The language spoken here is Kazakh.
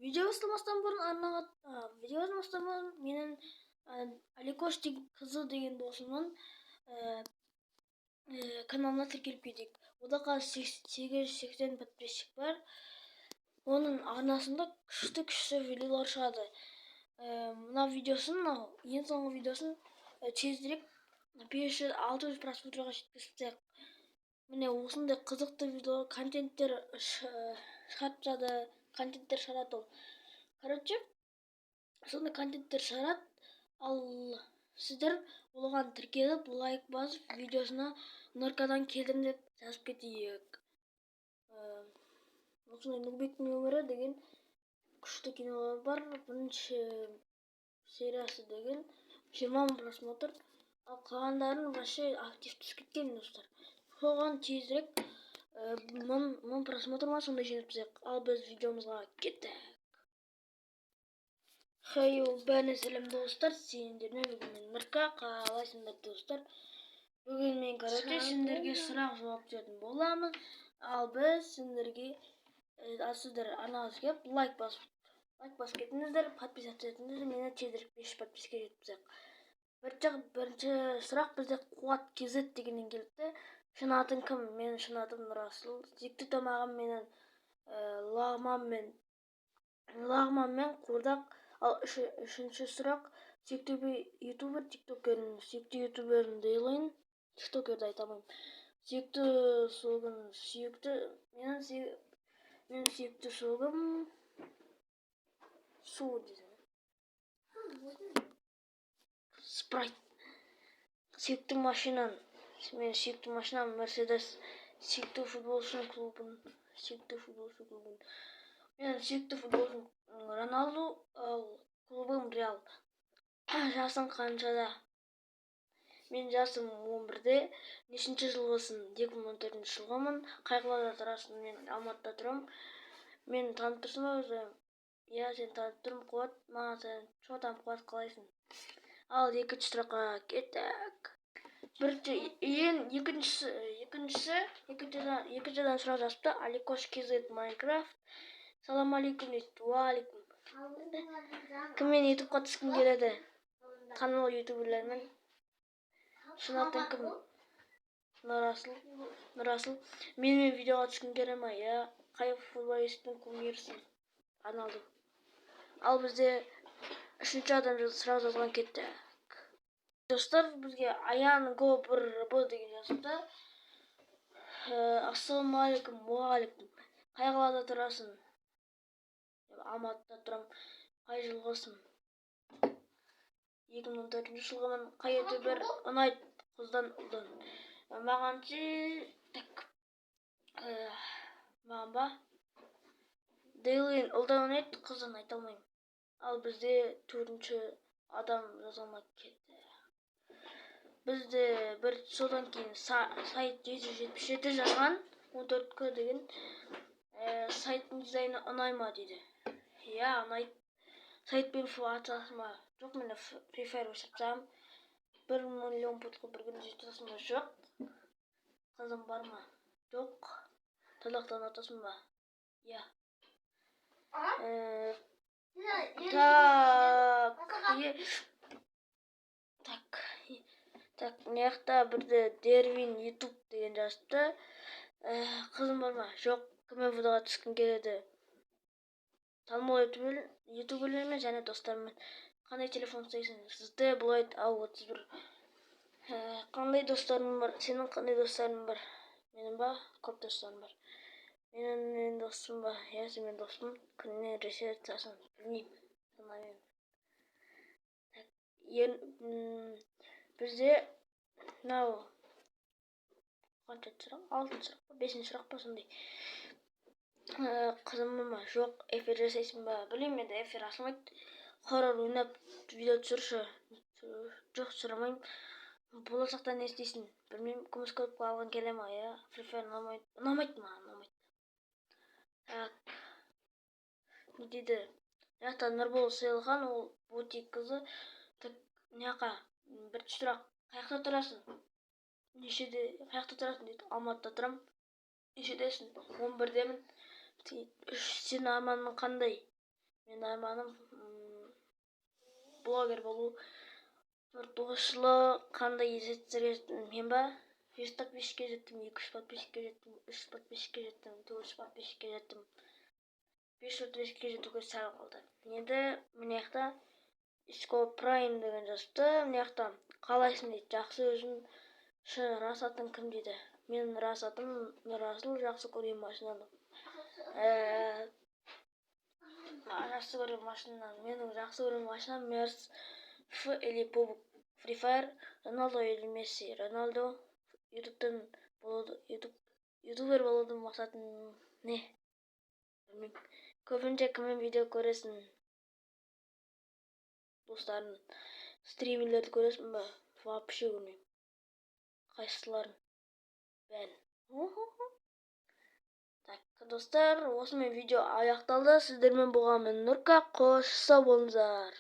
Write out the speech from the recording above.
Видео бастамастан бұрын менің Аликош қызы деген досымның каналына тіркеліп кетейік. Ода қазір 880 подписчик бар. Оның арнасында күшті видеолар шығады. Мына видеосын, ең соңғы видеосын тезірек 500-600 просмотрға жеткізсек. Міне осындай қызықты видео контенттер шығарады ол. Короче, сондай контенттер шығарады. Ал сіздер оған тіркеліп, лайк басып, видеосына Норкадан келдім деп жазып кетейік. Осындай Нұрбектің өмірі деген күшті кинолар бар. Бірінші сериясы деген 20 мың просмотр. Ал қалғандарын вообще актив түсіп кеткен достар. Соған тезірек 1000 просмотр ма сондай жеткізсек. Ал біз видеомызға кеттік. Хей, бәріне сәлем достар. Сендермен бүгін мен Нұрка, қалайсыңдар достар? Бүгін мен короче сендерге сұрақ жауап беретін боламын. Ал біз сендерге сіздер арнамызға келіп лайк басып кетіңіздер, подписаться етіңіздер, мені тезірек 500 подписке жеткізсек. Бірінші сұрақ бізде Қуат KZ дегеннен келіпті. Шын атың кім? Менің шын атым Нұрасыл. Сүйікті тамағым менің лағман мен қуырдақ. Ал үшінші сұрақ, сүйікті ютубер, тиктокерім. Сүйікті ютуберім Дейлайн. Тиктокерді айта алмаймын. Сүйікті слоган, менің сүйікті слоган су дейді. Спрайт. Сүйікті машинам. Менің сүйікті машинам Мерседес. Сүйікті футболшы клубын. Менің сүйікті футболшым Роналду, ал клубым Реал. Жасың қаншада? Мен жасым 11-де. Нешінші жылғысың? 2014 жылғымын. Қай қалада тұрасың? Мен Алматыда тұрам. Мен танып тұрсың ба өзі? Я, сен танып тұрмын, Қуат. Маған сен шо танып Қуат қалайсың? Ал екінші сұраққа кеттік. Екіншіден сұрақ жазыпты. Аликош KZ Майнкрафт. Салам алейкум дейді. Уалейкум. Кіммен ютубқа түскің келеді? Танымал ютуберлермен. Шын атың кім? Нұрасыл. Менімен видеоға түскің келе ма? Я, қай футболисттің кумирсің? Роналду. Ал бізде үшінші адам сұрақ жазған кетті. Достар, бізге Аян Go1 деген жазыпты. Ассалаумағалейкум, уағалейкум. Қай қалада тұрасың? Алматыда тұрам. Қай жылғысың? 2014 жылғымын. Қай ютубер ұнайды? Қыздан ұлдан. Маған маған ба? Дейлайн ұлдан ұнайды, қыздан айта алмаймын. Ал бізде төртінші адам жазылмай кетті. Бізде бір содан кейін сайт 777 жазған, 14К деген сайттың дизайны ұнай ма дейді. Я, ұнайды. Сайтпен атасың ба? Жоқ, мені Free Fire өшірсам 1 миллион пұтқы бір күн жетесің ба? Жоқ. Қызым бар ма? Жоқ. Талақтан атасың ба? Я. Так, мияқта бірді Дервин YouTube деген жазыпты. Қызым бар ма? Жоқ. Кіммен видеоға түскің келеді? Танымал ютуберлермен және достармен. Қандай телефон ұстайсың? Сізді Блойд A31. Қандай достарың бар? Сенің қандай достарың бар? Менің ба? Көп достарым бар. Менің достым ба? Я, сен достым. Күніне ресет жасын. Білмеймін. Бізде мынау қанша сұрақ? 6 сұрақ па? 5 сұрақ па сондай. Қызым ма? Жоқ. Эфир жасайсың ба? Білмеймін, енді эфир ашылмайды. Хоррор ойнап видео түсірші. Жоқ, сұрамаймын. Болашақта не істейсің? Білмеймін, күміс көлікке алған келе ма? Я, Free Fire ұнамайды маған. Не дейді? Жақта Нұрбол Сейілхан, ол бутик қызы. Неқа, бірінші сұрақ. Қаяқта тұрасың? Нешеде? Қаяқта тұрасың дейді. Алматыда тұрам. Нешедесің? 11-демін. Сен арманың қандай? Менин арманым блогер болуу. 9 жылы кандай изеттер мен ба 100 подписчикке жеттим, 200 подписчикке жеттим, 300 подписчикке жеттим, 400 подписчикке жеттим. 500 подписчикке жетүүгө сәл калды. Енді мына жакта Иско Prime деген жазыпты. Мына жакта каалайсың дейт. Жакшы өзүң рас атың ким дейді. Менин рас атым Нурасыл, жакшы көргөн машинаны. Жакшы көргөн машинаны. Менин жакшы көргөн машинам Мерс Ф или Пуб. Free Fire, Роналдо или Месси. Роналдо ютубтан болду. Ютубер болуудун максатың не? Билбейм. Көбүнчө кимдин видео көрөсүң? Достарын стримерлерди көрөсүң ба? Вообще көрмөйм. Кайсыларын? Ben. Так, достар, осымен видео аякталды. Сиздер менен болгон мен Нурка. Кош, сау болуңуздар.